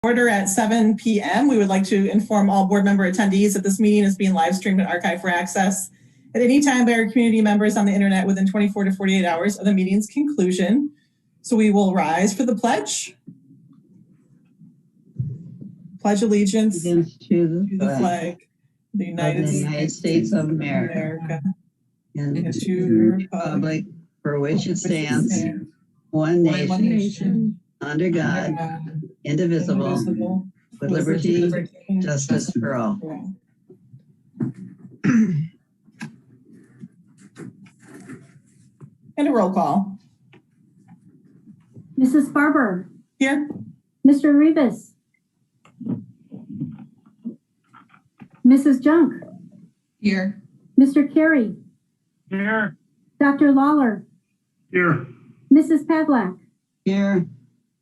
Order at 7 p.m. We would like to inform all board member attendees that this meeting is being live streamed and archived for access at any time by our community members on the internet within 24 to 48 hours of the meeting's conclusion. So we will rise for the pledge. Pledge allegiance to the flag of the United States of America and to the republic for which it stands, one nation, under God, indivisible, with liberty and justice for all. And a roll call. Mrs. Barber. Here. Mr. Rivas. Mrs. Junk. Here. Mr. Carey. Here. Dr. Lawler. Here. Mrs. Pavlak. Here.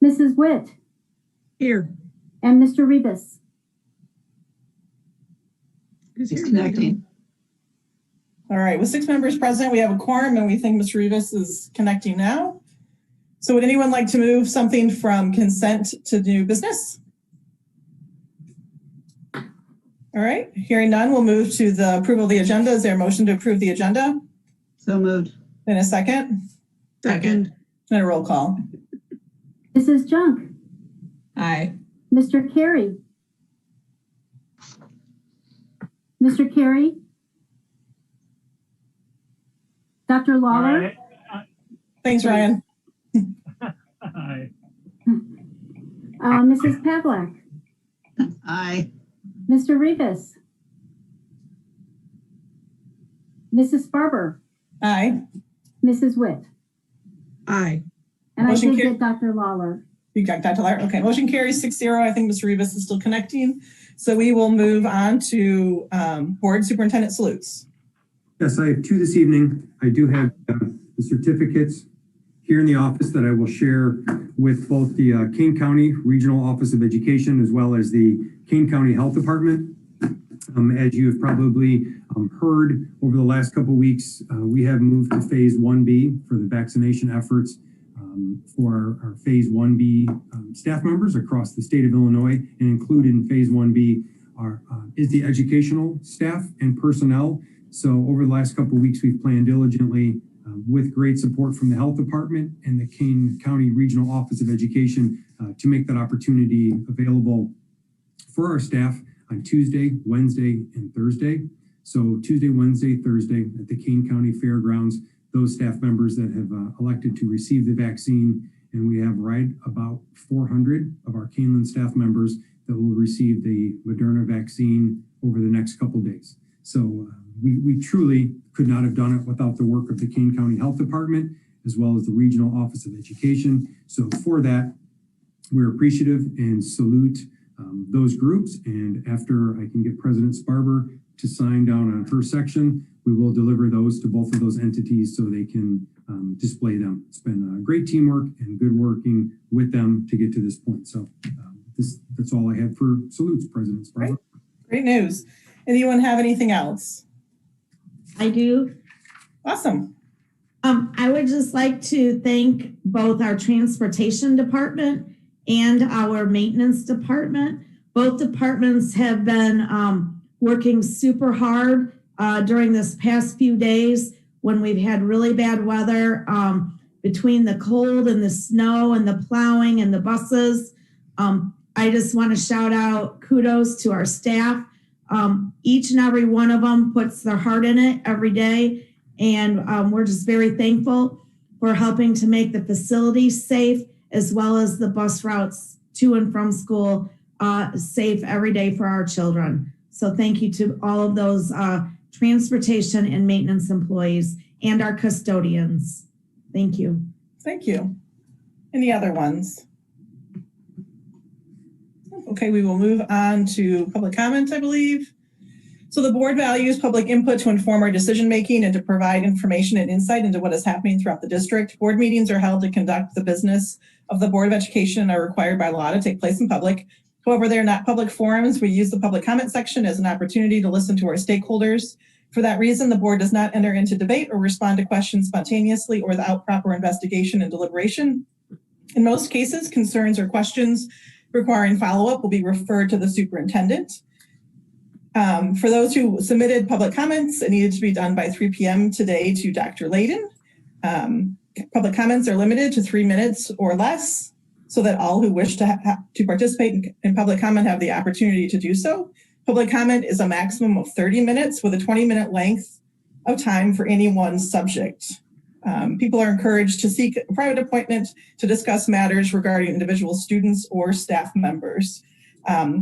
Mrs. Witt. Here. And Mr. Rivas. He's connecting. All right, with 6 members present, we have a quorum, and we think Mr. Rivas is connecting now. So would anyone like to move something from consent to new business? All right, hearing none, we'll move to the approval of the agenda. Is there a motion to approve the agenda? So moved. In a second? Second. And a roll call. Mrs. Junk. Aye. Mr. Carey. Mr. Carey. Dr. Lawler. Thanks, Ryan. Aye. Mrs. Pavlak. Aye. Mr. Rivas. Mrs. Barber. Aye. Mrs. Witt. Aye. And Motion I did carried. get Dr. Lawler. You got Dr. Lawler? Okay, motion carries 6-0. I think Mr. Rivas is still connecting. So we will move on to board superintendent salutes. Yes, I have 2 this evening. I do have the certificates here in the office that I will share with both the Kane County Regional Office of Education as well as the Kane County Health Department. As you have probably heard over the last couple of weeks, we have moved to phase 1B for the vaccination efforts for our phase 1B staff members across the state of Illinois, and included in phase 1B is the educational staff and personnel. So over the last couple of weeks, we've planned diligently with great support from the health department and the Kane County Regional Office of Education to make that opportunity available for our staff on Tuesday, Wednesday, and Thursday. So Tuesday, Wednesday, Thursday at the Kane County Fairgrounds, those staff members that have elected to receive the vaccine, and we have right about 400 of our Kaneland staff members that will receive the Moderna vaccine over the next couple of days. So we truly could not have done it without the work of the Kane County Health Department, as well as the Regional Office of Education. So for that, we're appreciative and salute those groups. And after I can get President Sparber to sign down on her section, we will deliver those to both of those entities so they can display them. It's been great teamwork and good working with them to get to this point. So that's all I had for salutes, President Sparber. Great news. Anyone have anything else? I do. Awesome. I would just like to thank both our transportation department and our maintenance department. Both departments have been working super hard during this past few days when we've had really bad weather, between the cold and the snow and the plowing and the buses. I just want to shout out kudos to our staff. Each and every one of them puts their heart in it every day. And we're just very thankful for helping to make the facilities safe, as well as the bus routes to and from school safe every day for our children. So thank you to all of those transportation and maintenance employees and our custodians. Thank you. Thank you. Any other ones? Okay, we will move on to public comment, I believe. So the board values public input to inform our decision-making and to provide information and insight into what is happening throughout the district. Board meetings are held to conduct the business of the Board of Education and are required by law to take place in public. However, they're not public forums. We use the public comment section as an opportunity to listen to our stakeholders. For that reason, the board does not enter into debate or respond to questions spontaneously or without proper investigation and deliberation. In most cases, concerns or questions requiring follow-up will be referred to the superintendent. For those who submitted public comments, it needed to be done by 3 p.m. today to Dr. Layden. Public comments are limited to 3 minutes or less so that all who wish to participate in public comment have the opportunity to do so. Public comment is a maximum of 30 minutes with a 20-minute length of time for any one subject. People are encouraged to seek a private appointment to discuss matters regarding individual students or staff members.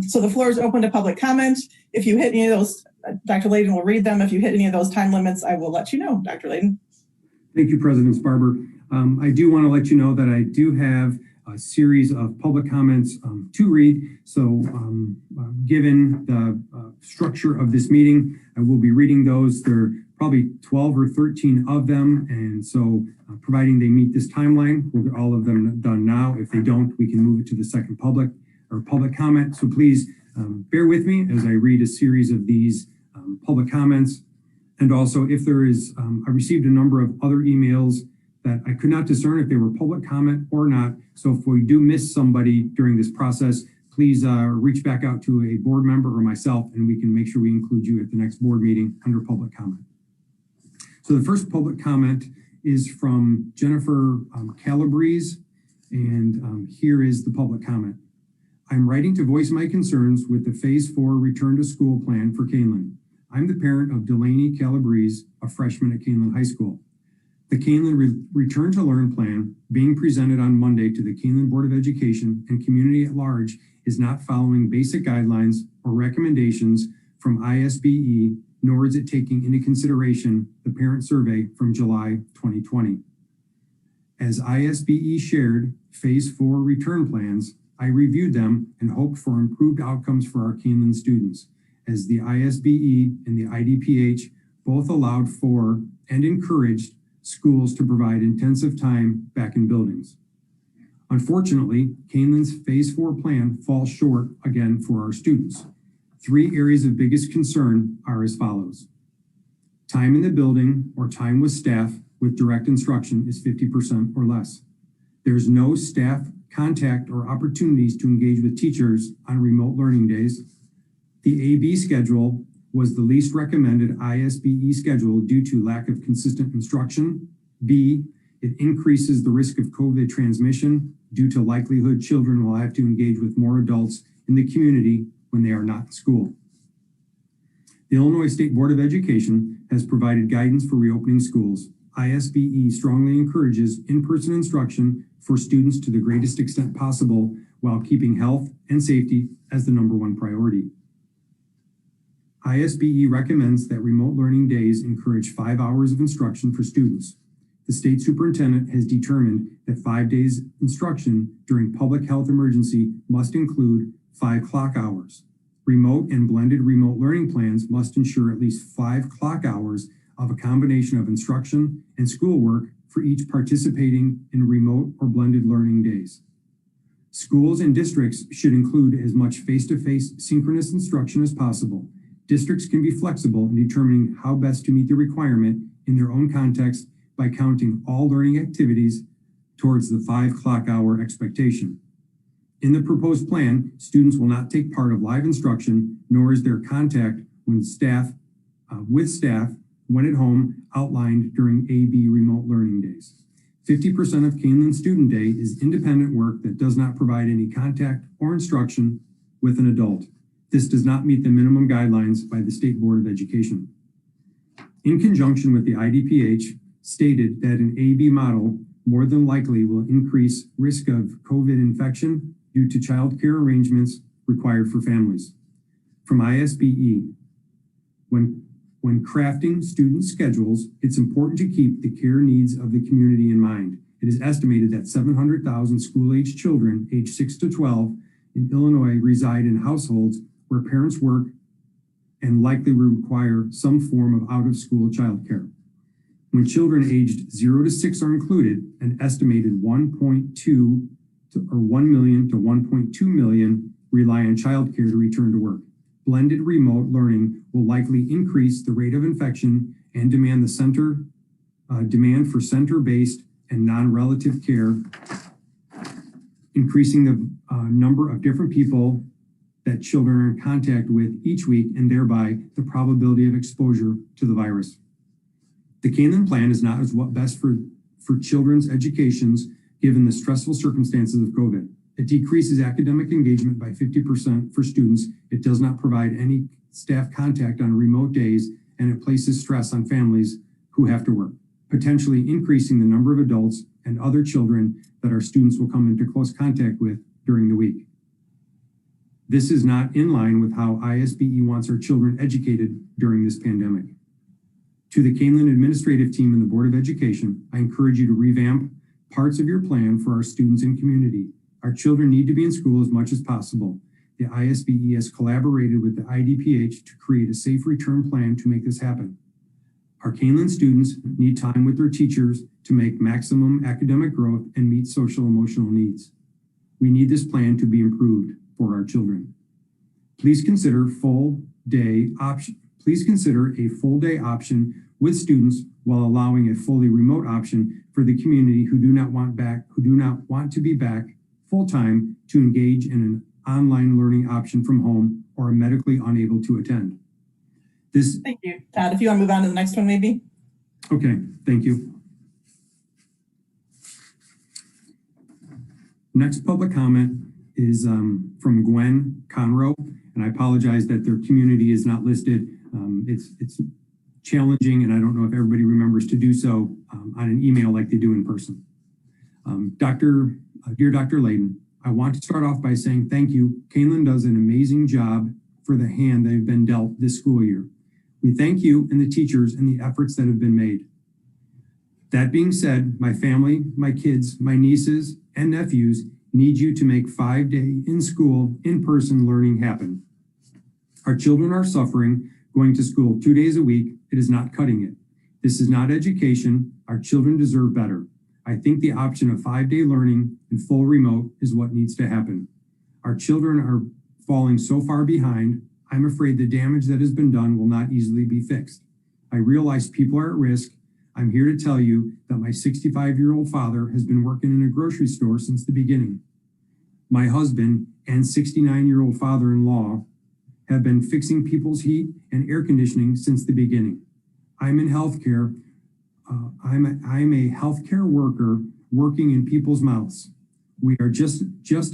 So the floor is open to public comment. If you hit any of those, Dr. Layden will read them. If you hit any of those time limits, I will let you know. Dr. Layden. Thank you, President Sparber. I do want to let you know that I do have a series of public comments to read. So given the structure of this meeting, I will be reading those. There are probably 12 or 13 of them. And so providing they meet this timeline, we'll get all of them done now. If they don't, we can move it to the second public comment. So please bear with me as I read a series of these public comments. And also if there is, I received a number of other emails that I could not discern if they were public comment or not. So if we do miss somebody during this process, please reach back out to a board member or myself, and we can make sure we include you at the next board meeting under public comment. So the first public comment is from Jennifer Calabrese, and here is the public comment. I'm writing to voice my concerns with the Phase 4 return to school plan for Kaneland. I'm the parent of Delaney Calabrese, a freshman at Kaneland High School. The Kaneland Return to Learn plan being presented on Monday to the Kaneland Board of Education and community at large is not following basic guidelines or recommendations from ISBE, nor is it taking into consideration the parent survey from July 2020. As ISBE shared Phase 4 return plans, I reviewed them and hoped for improved outcomes for our Kaneland students, as the ISBE and the IDPH both allowed for and encouraged schools to provide intensive time back in buildings. Unfortunately, Kaneland's Phase 4 plan falls short again for our students. 3 areas of biggest concern are as follows. Time in the building or time with staff with direct instruction is 50% or less. There's no staff contact or opportunities to engage with teachers on remote learning days. The AB schedule was the least recommended ISBE schedule due to lack of consistent instruction. B, it increases the risk of COVID transmission due to likelihood children will have to engage with more adults in the community when they are not in school. The Illinois State Board of Education has provided guidance for reopening schools. ISBE strongly encourages in-person instruction for students to the greatest extent possible while keeping health and safety as the #1 priority. ISBE recommends that remote learning days encourage 5 hours of instruction for students. The state superintendent has determined that 5 days instruction during public health emergency must include 5 clock hours. Remote and blended remote learning plans must ensure at least 5 clock hours of a combination of instruction and schoolwork for each participating in remote or blended learning days. Schools and districts should include as much face-to-face synchronous instruction as possible. Districts can be flexible in determining how best to meet the requirement in their own context by counting all learning activities towards the 5 clock hour expectation. In the proposed plan, students will not take part of live instruction, nor is there contact with staff when at home outlined during AB remote learning days. 50% of Kaneland Student Day is independent work that does not provide any contact or instruction with an adult. This does not meet the minimum guidelines by the State Board of Education. In conjunction with the IDPH, stated that an AB model more than likely will increase risk of COVID infection due to child care arrangements required for families. From ISBE, when crafting student schedules, it's important to keep the care needs of the community in mind. It is estimated that 700,000 school-age children aged 6 to 12 in Illinois reside in households where parents work and likely require some form of out-of-school childcare. When children aged 0 to 6 are included, an estimated 1.2 or 1 million to 1.2 million rely on childcare to return to work. Blended remote learning will likely increase the rate of infection and demand for center-based and non-relative care increasing the number of different people that children are in contact with each week, and thereby the probability of exposure to the virus. The Kaneland plan is not what's best for children's educations given the stressful circumstances of COVID. It decreases academic engagement by 50% for students. It does not provide any staff contact on remote days, and it places stress on families who have to work, potentially increasing the number of adults and other children that our students will come into close contact with during the week. This is not in line with how ISBE wants our children educated during this pandemic. To the Kaneland administrative team and the Board of Education, I encourage you to revamp parts of your plan for our students and community. Our children need to be in school as much as possible. The ISBE has collaborated with the IDPH to create a safe return plan to make this happen. Our Kaneland students need time with their teachers to make maximum academic growth and meet social emotional needs. We need this plan to be improved for our children. Please consider a full day option with students while allowing a fully remote option for the community who do not want to be back full-time to engage in an online learning option from home or are medically unable to attend. Thank you. Todd, if you want to move on to the next one, maybe. Okay, thank you. Next public comment is from Gwen Conroe, and I apologize that their community is not listed. It's challenging, and I don't know if everybody remembers to do so on an email like they do in person. Dear Dr. Layden, I want to start off by saying thank you. Kaneland does an amazing job for the hand they've been dealt this school year. We thank you and the teachers and the efforts that have been made. That being said, my family, my kids, my nieces and nephews need you to make 5-day in-school, in-person learning happen. Our children are suffering going to school 2 days a week. It is not cutting it. This is not education. Our children deserve better. I think the option of 5-day learning and full remote is what needs to happen. Our children are falling so far behind. I'm afraid the damage that has been done will not easily be fixed. I realize people are at risk. I'm here to tell you that my 65-year-old father has been working in a grocery store since the beginning. My husband and 69-year-old father-in-law have been fixing people's heat and air conditioning since the beginning. I'm in healthcare. I'm a healthcare worker working in people's mouths. We are just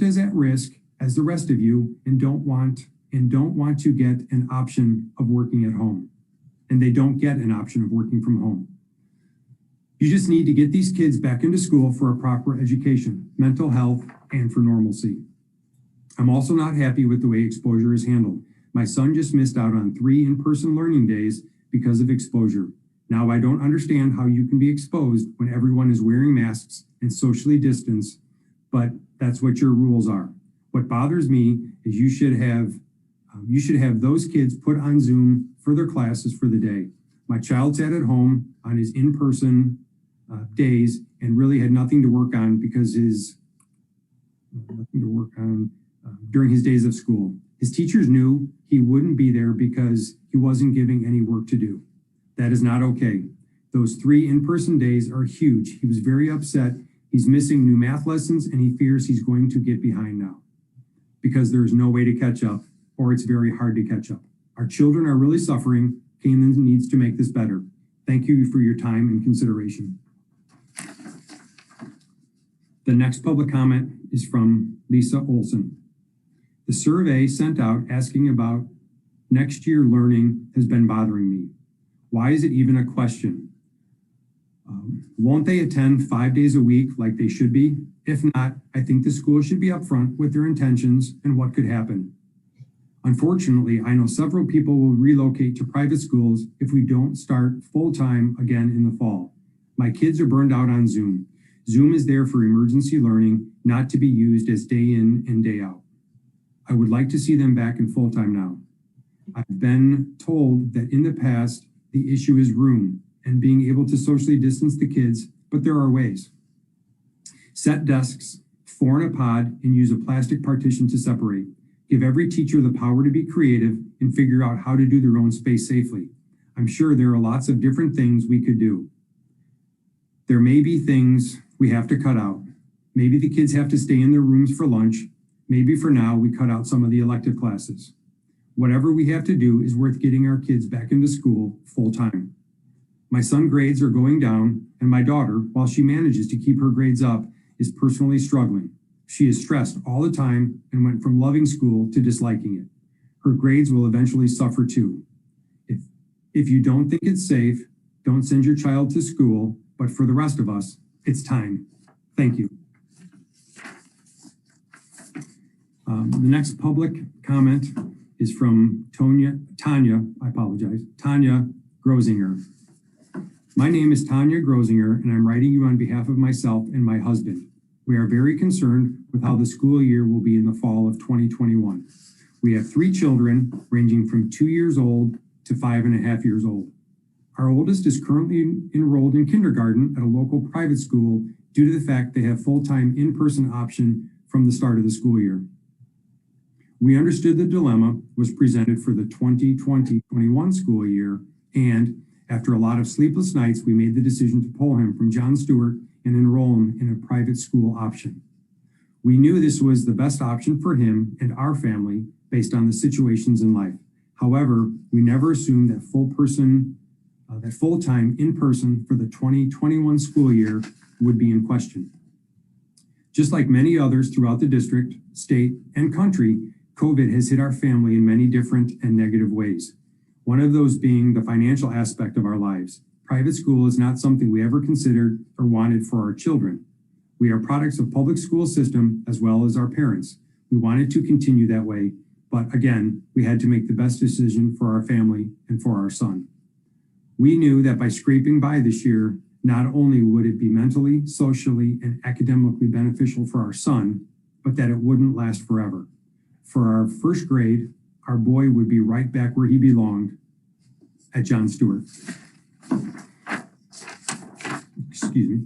as at risk as the rest of you and don't want to get an option of working at home. And they don't get an option of working from home. You just need to get these kids back into school for a proper education, mental health, and for normalcy. I'm also not happy with the way exposure is handled. My son just missed out on 3 in-person learning days because of exposure. Now, I don't understand how you can be exposed when everyone is wearing masks and socially distanced, but that's what your rules are. What bothers me is you should have those kids put on Zoom for their classes for the day. My child sat at home on his in-person days and really had nothing to work on because during his days of school. His teachers knew he wouldn't be there because he wasn't giving any work to do. That is not okay. Those 3 in-person days are huge. He was very upset. He's missing new math lessons and he fears he's going to get behind now because there's no way to catch up or it's very hard to catch up. Our children are really suffering. Kaneland needs to make this better. Thank you for your time and consideration. The next public comment is from Lisa Olson. The survey sent out asking about next year learning has been bothering me. Why is it even a question? Won't they attend 5 days a week like they should be? If not, I think the school should be upfront with their intentions and what could happen. Unfortunately, I know several people will relocate to private schools if we don't start full-time again in the fall. My kids are burned out on Zoom. Zoom is there for emergency learning, not to be used as day in and day out. I would like to see them back in full-time now. I've been told that in the past, the issue is room and being able to socially distance the kids, but there are ways. Set desks, 4 in a pod, and use a plastic partition to separate. Give every teacher the power to be creative and figure out how to do their own space safely. I'm sure there are lots of different things we could do. There may be things we have to cut out. Maybe the kids have to stay in their rooms for lunch. Maybe for now, we cut out some of the elective classes. Whatever we have to do is worth getting our kids back into school full time. My son's grades are going down, and my daughter, while she manages to keep her grades up, is personally struggling. She is stressed all the time and went from loving school to disliking it. Her grades will eventually suffer too. If you don't think it's safe, don't send your child to school, but for the rest of us, it's time. Thank you. The next public comment is from Tanya Grosinger. My name is Tanya Grosinger, and I'm writing you on behalf of myself and my husband. We are very concerned with how the school year will be in the fall of 2021. We have 3 children ranging from 2 years old to 5.5 years old. Our oldest is currently enrolled in kindergarten at a local private school due to the fact they have full-time in-person option from the start of the school year. We understood the dilemma was presented for the 2020-21 school year, and after a lot of sleepless nights, we made the decision to pull him from John Stewart and enroll him in a private school option. We knew this was the best option for him and our family based on the situations in life. However, we never assumed that full-time in-person for the 2021 school year would be in question. Just like many others throughout the district, state, and country, COVID has hit our family in many different and negative ways. One of those being the financial aspect of our lives. Private school is not something we ever considered or wanted for our children. We are products of public school system as well as our parents. We wanted to continue that way, but again, we had to make the best decision for our family and for our son. We knew that by scraping by this year, not only would it be mentally, socially, and academically beneficial for our son, but that it wouldn't last forever. For our first grade, our boy would be right back where he belonged at John Stewart. Excuse me.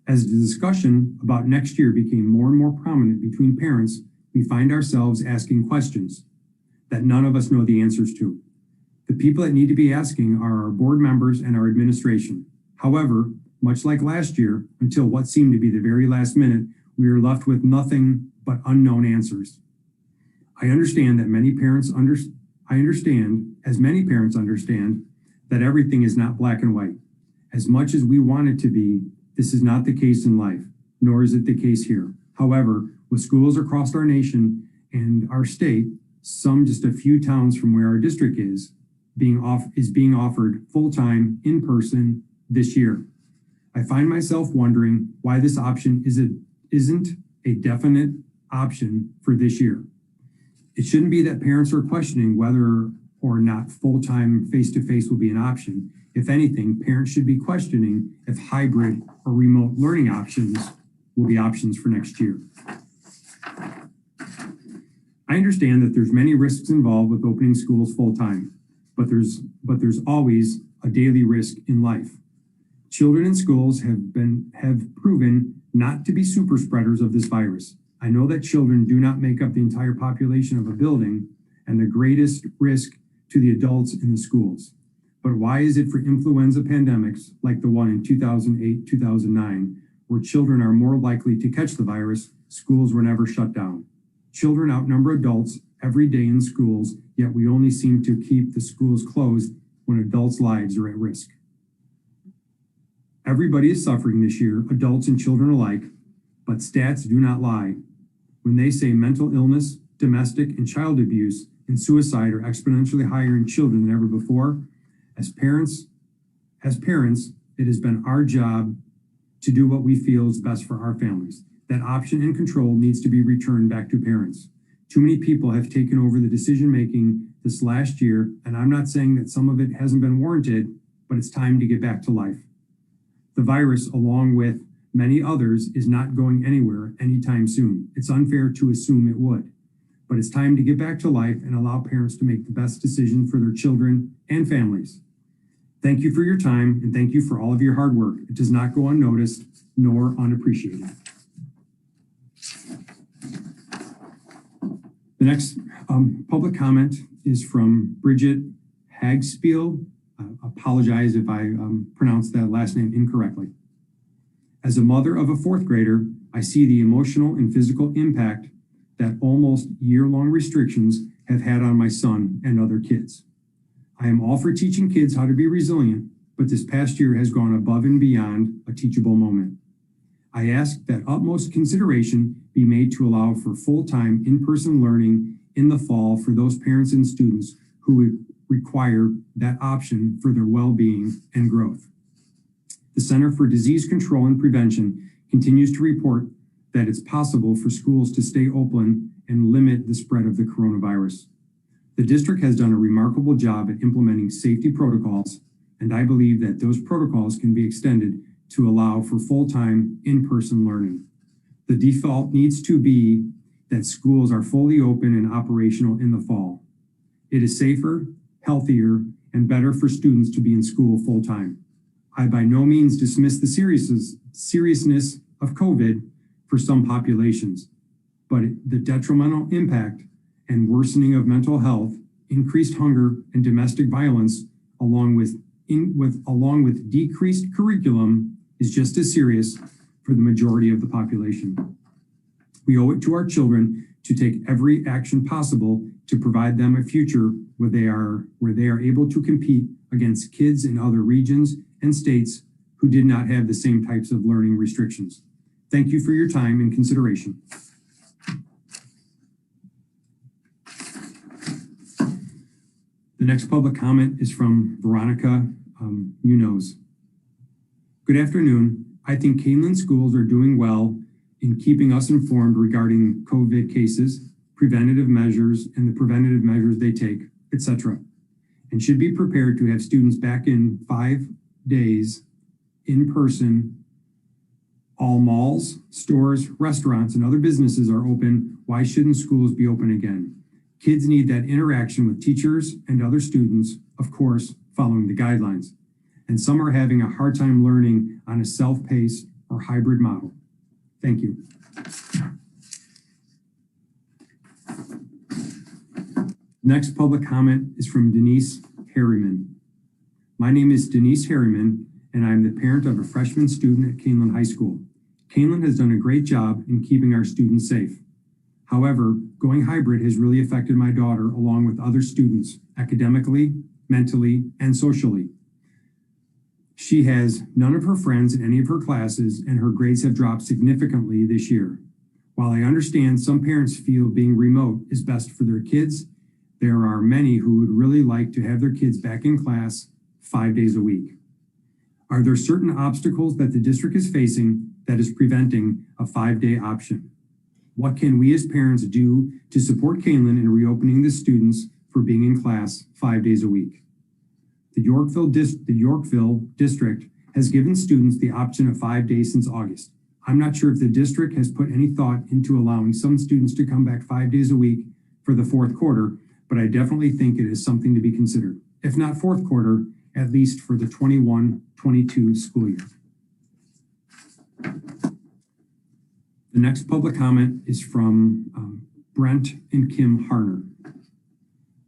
As the discussion about next year became more and more prominent between parents, we find ourselves asking questions that none of us know the answers to. The people that need to be asking are our board members and our administration. However, much like last year, until what seemed to be the very last minute, we are left with nothing but unknown answers. I understand that many parents understand that everything is not black and white. As much as we want it to be, this is not the case in life, nor is it the case here. However, with schools across our nation and our state, some just a few towns from where our district is being offered full-time in-person this year. I find myself wondering why this option isn't a definite option for this year. It shouldn't be that parents are questioning whether or not full-time face-to-face will be an option. If anything, parents should be questioning if hybrid or remote learning options will be options for next year. I understand that there's many risks involved with opening schools full-time, but there's always a daily risk in life. Children in schools have proven not to be super spreaders of this virus. I know that children do not make up the entire population of a building and the greatest risk to the adults in the schools. But why is it for influenza pandemics like the one in 2008, 2009, where children are more likely to catch the virus, schools were never shut down? Children outnumber adults every day in schools, yet we only seem to keep the schools closed when adults' lives are at risk. Everybody is suffering this year, adults and children alike, but stats do not lie. When they say mental illness, domestic and child abuse, and suicide are exponentially higher in children than ever before, as parents, it has been our job to do what we feel is best for our families. That option and control needs to be returned back to parents. Too many people have taken over the decision-making this last year, and I'm not saying that some of it hasn't been warranted, but it's time to get back to life. The virus, along with many others, is not going anywhere anytime soon. It's unfair to assume it would, but it's time to get back to life and allow parents to make the best decision for their children and families. Thank you for your time, and thank you for all of your hard work. It does not go unnoticed nor unappreciated. The next public comment is from Bridget Hagspiel. Apologize if I pronounced that last name incorrectly. As a mother of a 4th grader, I see the emotional and physical impact that almost year-long restrictions have had on my son and other kids. I am all for teaching kids how to be resilient, but this past year has gone above and beyond a teachable moment. I ask that utmost consideration be made to allow for full-time in-person learning in the fall for those parents and students who require that option for their well-being and growth. The Center for Disease Control and Prevention continues to report that it's possible for schools to stay open and limit the spread of the coronavirus. The district has done a remarkable job at implementing safety protocols, and I believe that those protocols can be extended to allow for full-time in-person learning. The default needs to be that schools are fully open and operational in the fall. It is safer, healthier, and better for students to be in school full-time. I by no means dismiss the seriousness of COVID for some populations, but the detrimental impact and worsening of mental health, increased hunger and domestic violence, along with decreased curriculum, is just as serious for the majority of the population. We owe it to our children to take every action possible to provide them a future where they are able to compete against kids in other regions and states who did not have the same types of learning restrictions. Thank you for your time and consideration. The next public comment is from Veronica Munoz. Good afternoon. I think Kaneland schools are doing well in keeping us informed regarding COVID cases, preventative measures, and the preventative measures they take, etc., and should be prepared to have students back in 5 days in person. All malls, stores, restaurants, and other businesses are open. Why shouldn't schools be open again? Kids need that interaction with teachers and other students, of course, following the guidelines. And some are having a hard time learning on a self-paced or hybrid model. Thank you. Next public comment is from Denise Harriman. My name is Denise Harriman, and I'm the parent of a freshman student at Kaneland High School. Kaneland has done a great job in keeping our students safe. However, going hybrid has really affected my daughter along with other students academically, mentally, and socially. She has none of her friends in any of her classes, and her grades have dropped significantly this year. While I understand some parents feel being remote is best for their kids, there are many who would really like to have their kids back in class 5 days a week. Are there certain obstacles that the district is facing that is preventing a 5-day option? What can we as parents do to support Kaneland in reopening the students for being in class 5 days a week? The Yorkville district has given students the option of 5 days since August. I'm not sure if the district has put any thought into allowing some students to come back 5 days a week for the fourth quarter, but I definitely think it is something to be considered. If not fourth quarter, at least for the 21-22 school year. The next public comment is from Brent and Kim Harner.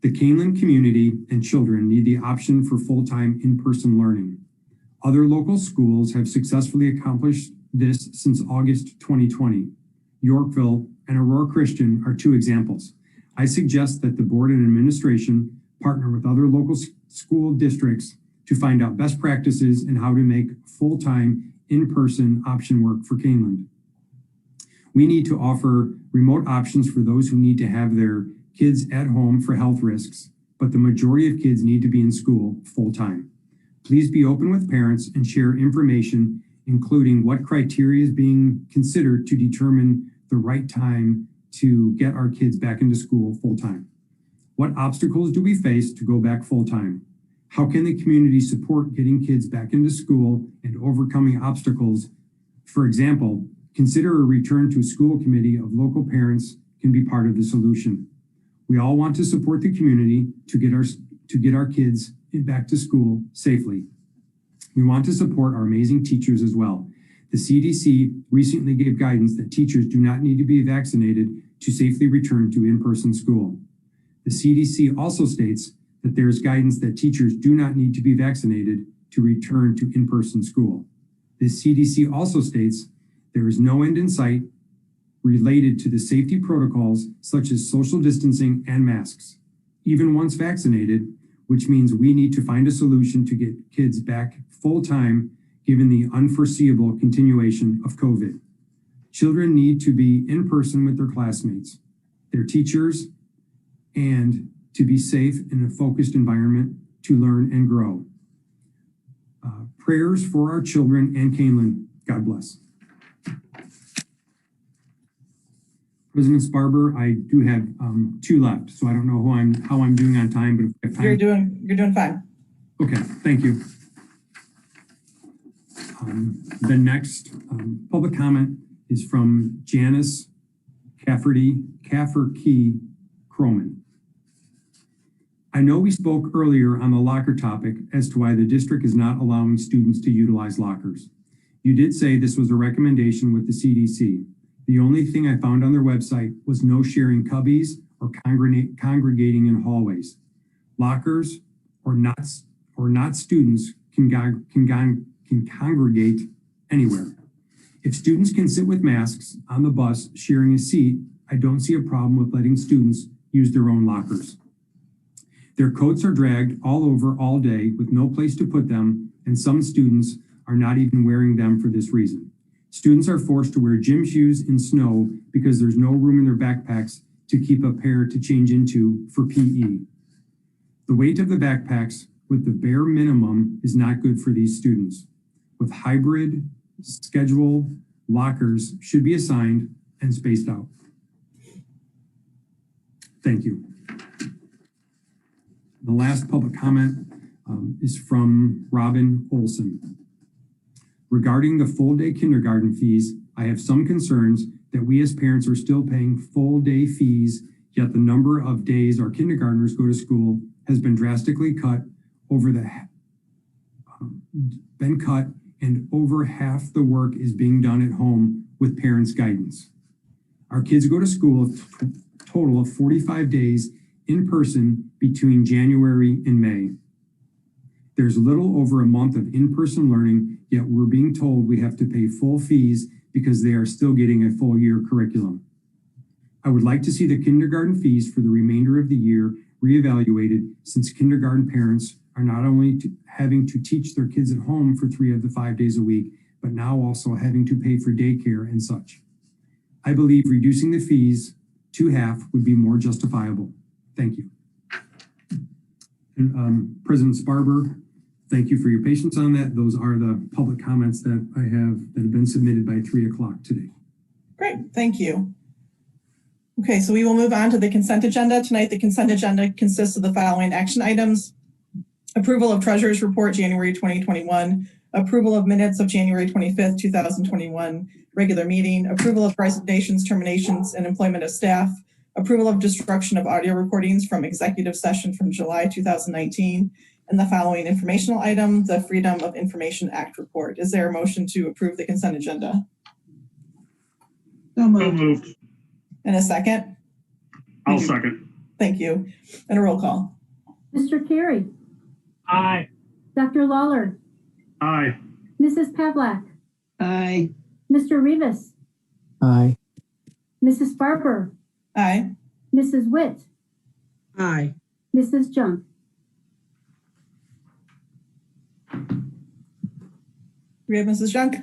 The Kaneland community and children need the option for full-time in-person learning. Other local schools have successfully accomplished this since August 2020. Yorkville and Aurora Christian are two examples. I suggest that the board and administration partner with other local school districts to find out best practices and how to make full-time in-person option work for Kaneland. We need to offer remote options for those who need to have their kids at home for health risks, but the majority of kids need to be in school full-time. Please be open with parents and share information, including what criteria is being considered to determine the right time to get our kids back into school full-time. What obstacles do we face to go back full-time? How can the community support getting kids back into school and overcoming obstacles? For example, consider a return to school committee of local parents can be part of the solution. We all want to support the community to get our kids back to school safely. We want to support our amazing teachers as well. The CDC recently gave guidance that teachers do not need to be vaccinated to safely return to in-person school. The CDC also states that there is guidance that teachers do not need to be vaccinated to return to in-person school. The CDC also states There is no end in sight related to the safety protocols such as social distancing and masks, even once vaccinated, which means we need to find a solution to get kids back full time given the unforeseeable continuation of COVID. Children need to be in person with their classmates, their teachers, and to be safe in a focused environment to learn and grow. Prayers for our children and Kaneland. God bless. President Sparber, I do have 2 left, so I don't know how I'm doing on time, but if I have time. You're doing fine. Okay, thank you. The next public comment is from Janice Cafferty Croman. I know we spoke earlier on the locker topic as to why the district is not allowing students to utilize lockers. You did say this was a recommendation with the CDC. The only thing I found on their website was no sharing cubbies or congregating in hallways. Lockers or not students can congregate anywhere. If students can sit with masks on the bus sharing a seat, I don't see a problem with letting students use their own lockers. Their coats are dragged all over all day with no place to put them, and some students are not even wearing them for this reason. Students are forced to wear gym shoes in snow because there's no room in their backpacks to keep a pair to change into for PE. The weight of the backpacks with the bare minimum is not good for these students. With hybrid schedule, lockers should be assigned and spaced out. Thank you. The last public comment is from Robin Olson. Regarding the full day kindergarten fees, I have some concerns that we as parents are still paying full day fees, yet the number of days our kindergartners go to school has been drastically cut and over half the work is being done at home with parents' guidance. Our kids go to school a total of 45 days in person between January and May. There's a little over a month of in-person learning, yet we're being told we have to pay full fees because they are still getting a full year curriculum. I would like to see the kindergarten fees for the remainder of the year reevaluated, since kindergarten parents are not only having to teach their kids at home for 3 of the 5 days a week, but now also having to pay for daycare and such. I believe reducing the fees to half would be more justifiable. Thank you. And President Sparber, thank you for your patience on that. Those are the public comments that have been submitted by 3 o'clock today. Great, thank you. Okay, so we will move on to the consent agenda. Tonight, the consent agenda consists of the following action items: approval of Treasurer's Report, January 2021, approval of minutes of January 25th, 2021, regular meeting, approval of resignations, terminations, and employment of staff, approval of destruction of audio recordings from executive session from July 2019, and the following informational item, the Freedom of Information Act report. Is there a motion to approve the consent agenda? So So moved. moved. And a second? I'll second. Thank you. And a roll call. Mr. Carey, Aye. Dr. Lawler, Aye. Mrs. Pavlak, Aye. Mr. Rivas, Aye. Mrs. Barber, Aye. Mrs. Witt, Aye. Mrs. Junk. We have Mrs. Junk.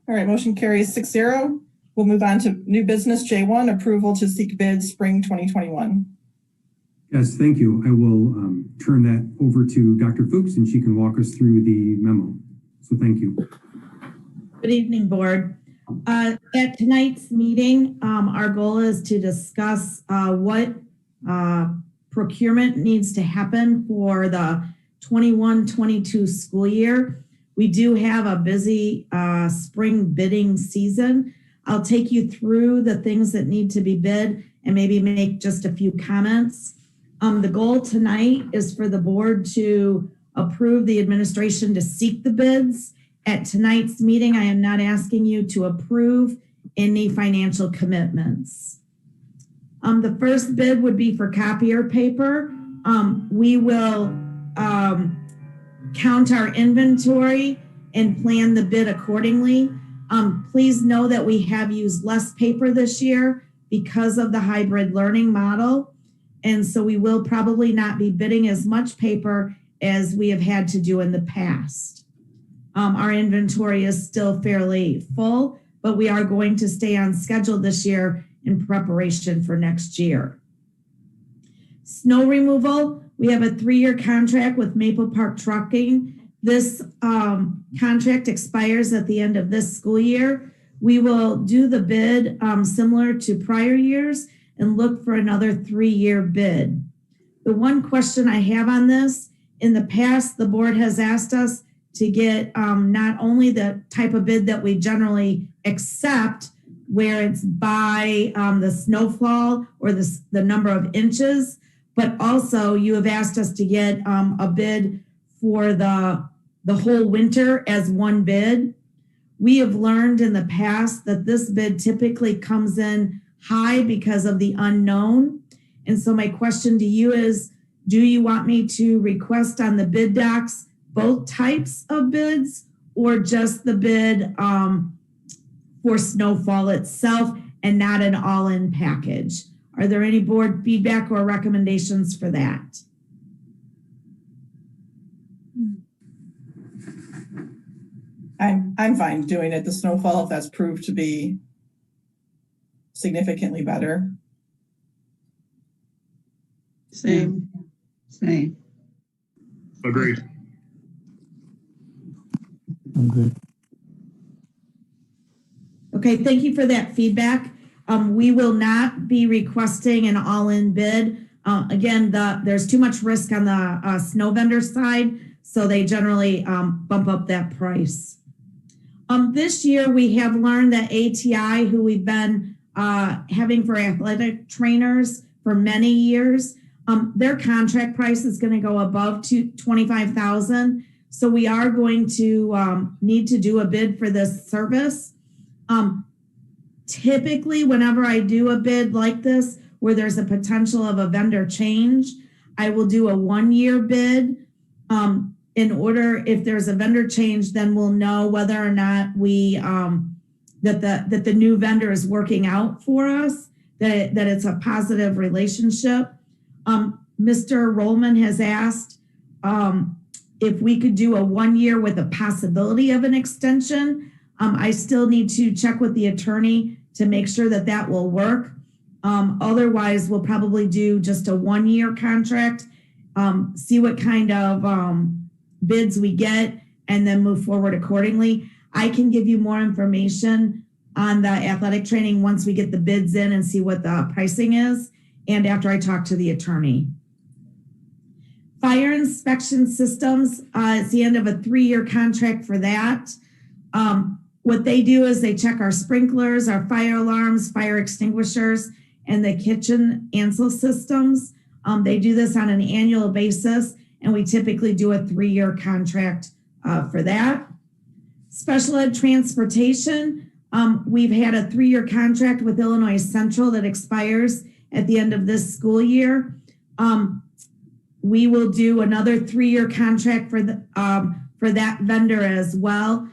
All right, motion carries 6-0. We'll move on to new business, J1, approval to seek bids spring 2021. Yes, thank you. I will turn that over to Dr. Fuchs and she can walk us through the memo. So thank you. Good evening, board. At tonight's meeting, our goal is to discuss what procurement needs to happen for the 21-22 school year. We do have a busy spring bidding season. I'll take you through the things that need to be bid and maybe make just a few comments. The goal tonight is for the board to approve the administration to seek the bids. At tonight's meeting, I am not asking you to approve any financial commitments. The first bid would be for copier paper. We will count our inventory and plan the bid accordingly. Please know that we have used less paper this year because of the hybrid learning model. And so we will probably not be bidding as much paper as we have had to do in the past. Our inventory is still fairly full, but we are going to stay on schedule this year in preparation for next year. Snow removal, we have a 3-year contract with Maple Park Trucking. This contract expires at the end of this school year. We will do the bid similar to prior years and look for another 3-year bid. The one question I have on this, in the past, the board has asked us to get not only the type of bid that we generally accept, where it's by the snowfall or the number of inches, but also you have asked us to get a bid for the whole winter as one bid. We have learned in the past that this bid typically comes in high because of the unknown. And so my question to you is, do you want me to request on the bid docs both types of bids or just the bid for snowfall itself and not an all-in package? Are there any board feedback or recommendations for that? I'm fine doing it, the snowfall, if that's proved to be significantly better. Same. Same. Agreed. I'm good. Okay, thank you for that feedback. We will not be requesting an all-in bid. Again, there's too much risk on the snow vendor side, so they generally bump up that price. This year, we have learned that ATI, who we've been having for athletic trainers for many years, their contract price is going to go above $25,000. So we are going to need to do a bid for this service. Typically, whenever I do a bid like this, where there's a potential of a vendor change, I will do a 1-year bid. In order, if there's a vendor change, then we'll know whether or not we that the new vendor is working out for us, that it's a positive relationship. Mr. Rollman has asked if we could do a 1-year with a possibility of an extension. I still need to check with the attorney to make sure that that will work. Otherwise, we'll probably do just a 1-year contract, see what kind of bids we get, and then move forward accordingly. I can give you more information on the athletic training once we get the bids in and see what the pricing is, and after I talk to the attorney. Fire inspection systems, it's the end of a 3-year contract for that. What they do is they check our sprinklers, our fire alarms, fire extinguishers, and the kitchen ANSEL systems. They do this on an annual basis, and we typically do a 3-year contract for that. Special ed transportation, we've had a 3-year contract with Illinois Central that expires at the end of this school year. We will do another 3-year contract for that vendor as well.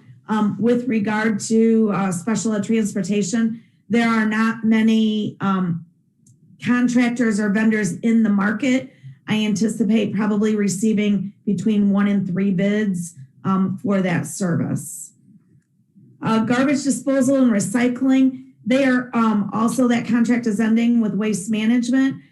With regard to special ed transportation, there are not many contractors or vendors in the market. I anticipate probably receiving between 1 and 3 bids for that service. Garbage disposal and recycling, they are also, that contract is ending with waste management.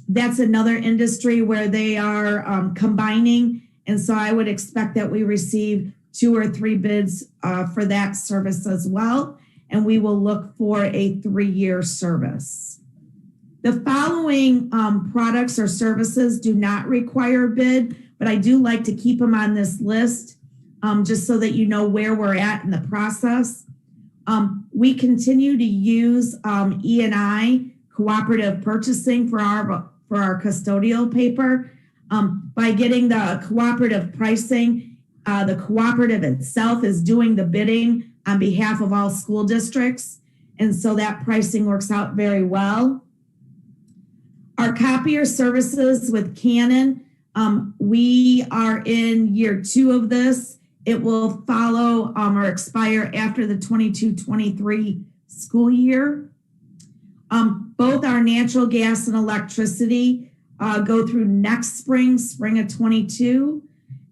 That's another industry where they are combining. And so I would expect that we receive 2 or 3 bids for that service as well. And we will look for a 3-year service. The following products or services do not require a bid, but I do like to keep them on this list just so that you know where we're at in the process. We continue to use E&I cooperative purchasing for our custodial paper. By getting the cooperative pricing, the cooperative itself is doing the bidding on behalf of all school districts. And so that pricing works out very well. Our copier services with Canon, we are in year 2 of this, it will follow or expire after the 22-23 school year. Both our natural gas and electricity go through next spring of 22.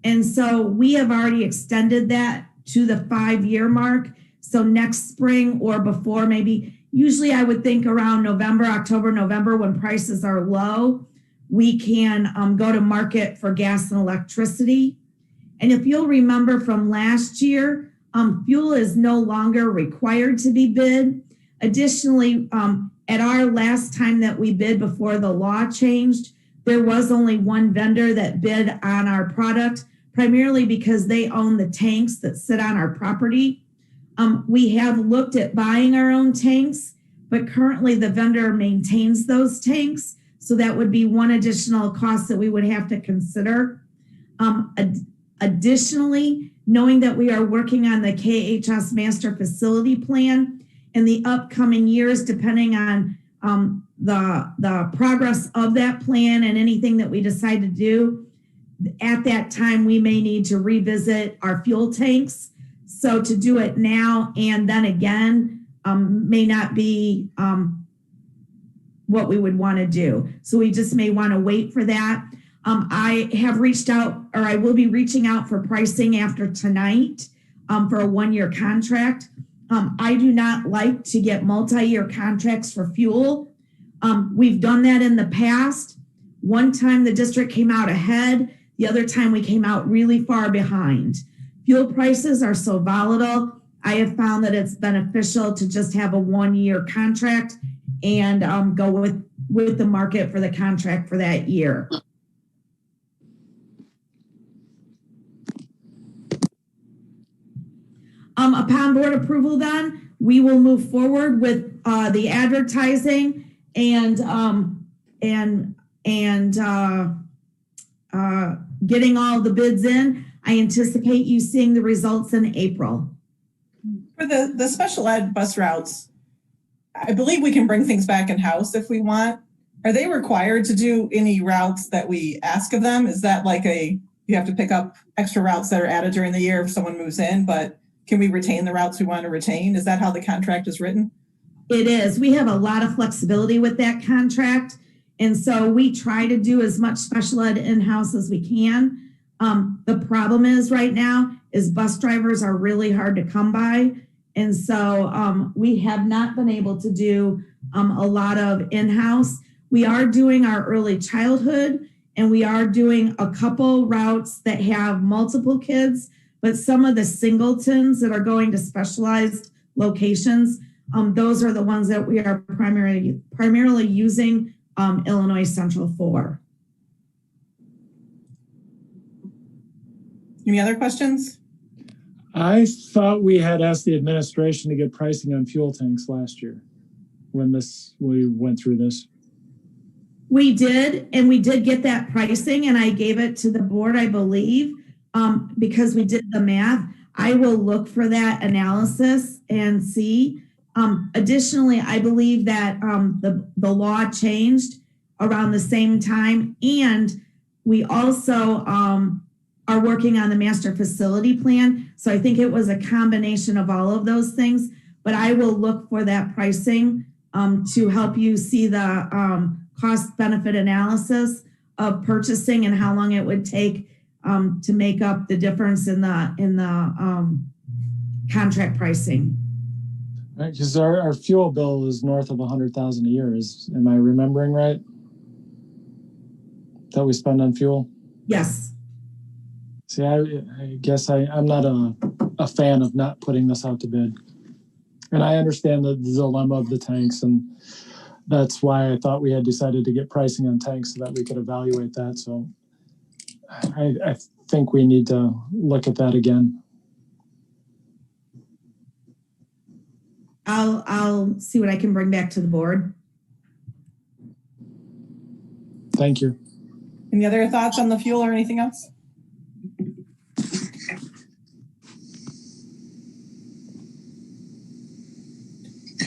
And so we have already extended that to the 5-year mark. So next spring or before, maybe, usually I would think around October, November, when prices are low, we can go to market for gas and electricity. And if you'll remember from last year, fuel is no longer required to be bid. Additionally, at our last time that we bid before the law changed, there was only one vendor that bid on our product, primarily because they own the tanks that sit on our property. We have looked at buying our own tanks, but currently the vendor maintains those tanks. So that would be one additional cost that we would have to consider. Additionally, knowing that we are working on the KHS Master Facility Plan in the upcoming years, depending on the progress of that plan and anything that we decide to do, at that time, we may need to revisit our fuel tanks. So to do it now and then again may not be what we would want to do. So we just may want to wait for that. I have reached out, or I will be reaching out for pricing after tonight for a 1-year contract. I do not like to get multi-year contracts for fuel. We've done that in the past. One time the district came out ahead. The other time we came out really far behind. Fuel prices are so volatile. I have found that it's beneficial to just have a 1-year contract and go with the market for the contract for that year. Upon board approval, then we will move forward with the advertising and getting all the bids in. I anticipate you seeing the results in April. For the special ed bus routes, I believe we can bring things back in-house if we want. Are they required to do any routes that we ask of them? Is that like you have to pick up extra routes that are added during the year if someone moves in, but can we retain the routes we want to retain? Is that how the contract is written? It is. We have a lot of flexibility with that contract. And so we try to do as much special ed in-house as we can. The problem is right now is bus drivers are really hard to come by. And so we have not been able to do a lot of in-house. We are doing our early childhood, and we are doing a couple routes that have multiple kids, but some of the singletons that are going to specialized locations, those are the ones that we are primarily using Illinois Central for. Any other questions? I thought we had asked the administration to get pricing on fuel tanks last year when we went through this. We did, and we did get that pricing, and I gave it to the board, I believe, because we did the math. I will look for that analysis and see. Additionally, I believe that the law changed around the same time, and we also are working on the master facility plan. So I think it was a combination of all of those things, but I will look for that pricing to help you see the cost benefit analysis of purchasing and how long it would take to make up the difference in the contract pricing. Right, because our fuel bill is north of $100,000 a year. Am I remembering right? That we spend on fuel? Yes. See, I guess I'm not a fan of not putting this out to bid. And I understand the dilemma of the tanks, and that's why I thought we had decided to get pricing on tanks so that we could evaluate that. So I think we need to look at that again. I'll see what I can bring back to the board. Thank you. Any other thoughts on the fuel or anything else?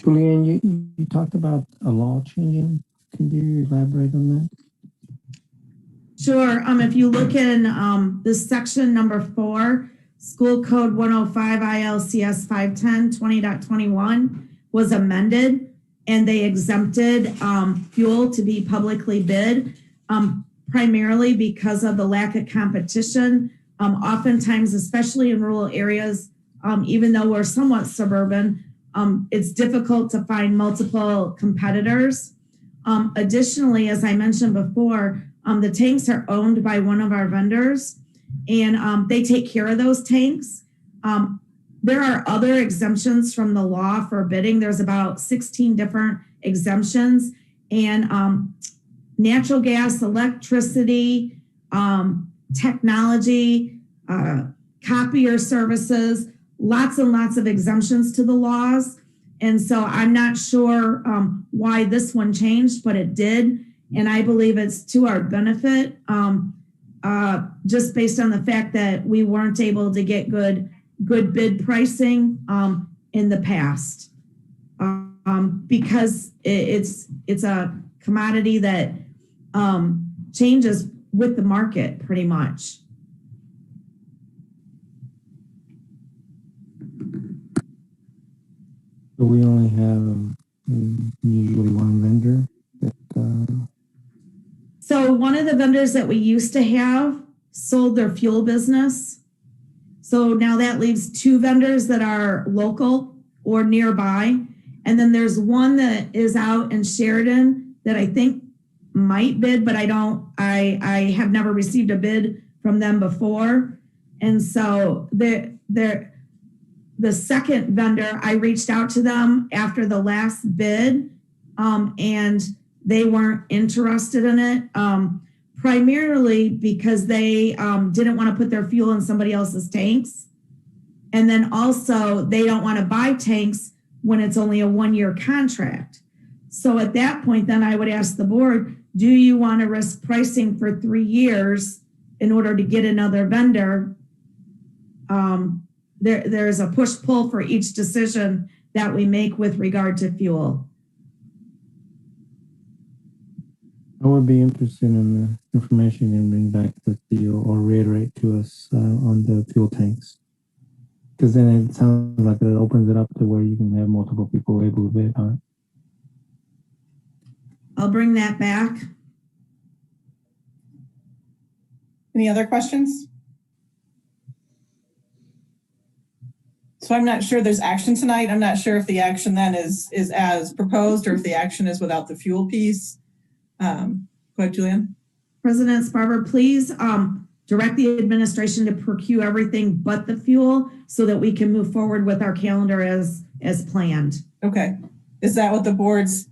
Julian, you talked about a law changing. Can you elaborate on that? Sure. If you look in this section number 4, School Code 105 ILCS 510 20.21 was amended, and they exempted fuel to be publicly bid, primarily because of the lack of competition. Oftentimes, especially in rural areas, even though we're somewhat suburban, it's difficult to find multiple competitors. Additionally, as I mentioned before, the tanks are owned by one of our vendors, and they take care of those tanks. There are other exemptions from the law for bidding. There's about 16 different exemptions, and natural gas, electricity, technology, copier services, lots and lots of exemptions to the laws. And so I'm not sure why this one changed, but it did. And I believe it's to our benefit, just based on the fact that we weren't able to get good bid pricing in the past, because it's a commodity that changes with the market pretty much. So we only have usually one vendor that, So one of the vendors that we used to have sold their fuel business. So now that leaves two vendors that are local or nearby. And then there's one that is out in Sheridan that I think might bid, but I have never received a bid from them before. And so the second vendor, I reached out to them after the last bid, and they weren't interested in it, primarily because they didn't want to put their fuel in somebody else's tanks. And then also they don't want to buy tanks when it's only a 1-year contract. So at that point, then I would ask the board, do you want to risk pricing for 3 years in order to get another vendor? There's a push-pull for each decision that we make with regard to fuel. I would be interested in the information you bring back to you or reiterate to us on the fuel tanks. Because then it sounds like it opens it up to where you can have multiple people able to bid on it. I'll bring that back. Any other questions? So I'm not sure there's action tonight. I'm not sure if the action then is as proposed or if the action is without the fuel piece. Go ahead, Julianne. President Sparber, please direct the administration to procure everything but the fuel so that we can move forward with our calendar as planned. Okay. Is that what the board's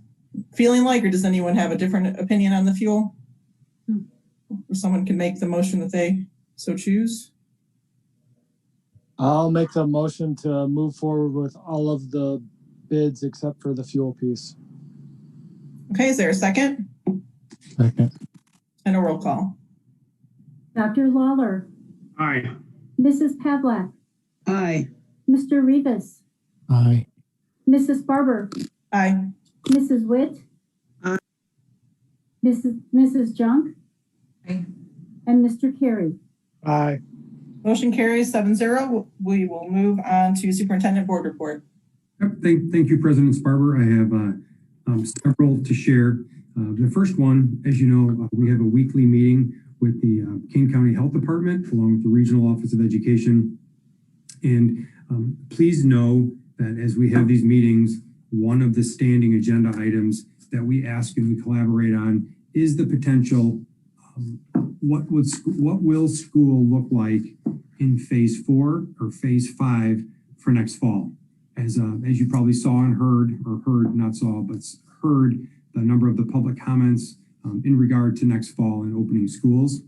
feeling like, or does anyone have a different opinion on the fuel? Or someone can make the motion that they so choose. I'll make the motion to move forward with all of the bids except for the fuel piece. Okay, is there a second? Second. And a roll call. Dr. Lawler, Aye. Mrs. Pavlak, Aye. Mr. Rivas, Aye. Mrs. Barber, Aye. Mrs. Witt, Aye. Mrs. Junk, Aye. and Mr. Carey. Aye. Motion carries 7-0. We will move on to Superintendent Board Report. Yep, thank you, President Sparber. I have several to share. The first one, as you know, we have a weekly meeting with the Kane County Health Department along with the Regional Office of Education. And please know that as we have these meetings, one of the standing agenda items that we ask and we collaborate on is the potential what will school look like in phase 4 or phase 5 for next fall? As you probably saw and heard the number of the public comments in regard to next fall and opening schools.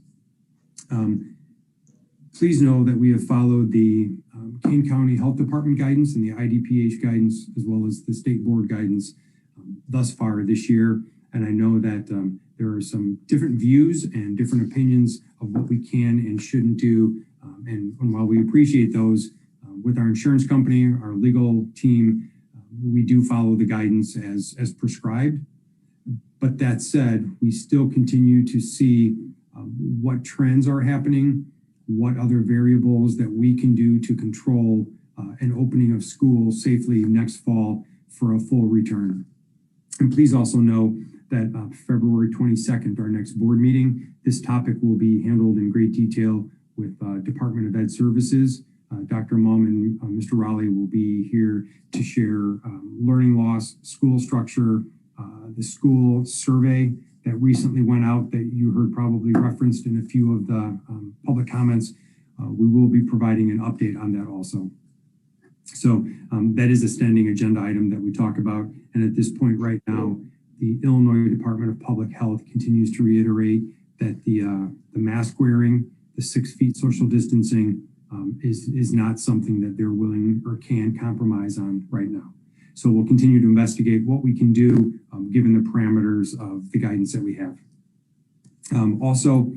Please know that we have followed the Kane County Health Department guidance and the IDPH guidance, as well as the state board guidance thus far this year. And I know that there are some different views and different opinions of what we can and shouldn't do. And while we appreciate those, with our insurance company, our legal team, we do follow the guidance as prescribed. But that said, we still continue to see what trends are happening what other variables that we can do to control an opening of school safely next fall for a full return. And please also know that February 22nd, our next board meeting, this topic will be handled in great detail with Department of Ed Services. Dr. Mumm and Mr. Raleigh will be here to share learning loss, school structure, the school survey that recently went out that you heard probably referenced in a few of the public comments. We will be providing an update on that also. So that is a standing agenda item that we talk about. And at this point right now, the Illinois Department of Public Health continues to reiterate that the mask wearing, the 6 feet social distancing is not something that they're willing or can compromise on right now. So we'll continue to investigate what we can do given the parameters of the guidance that we have. Also,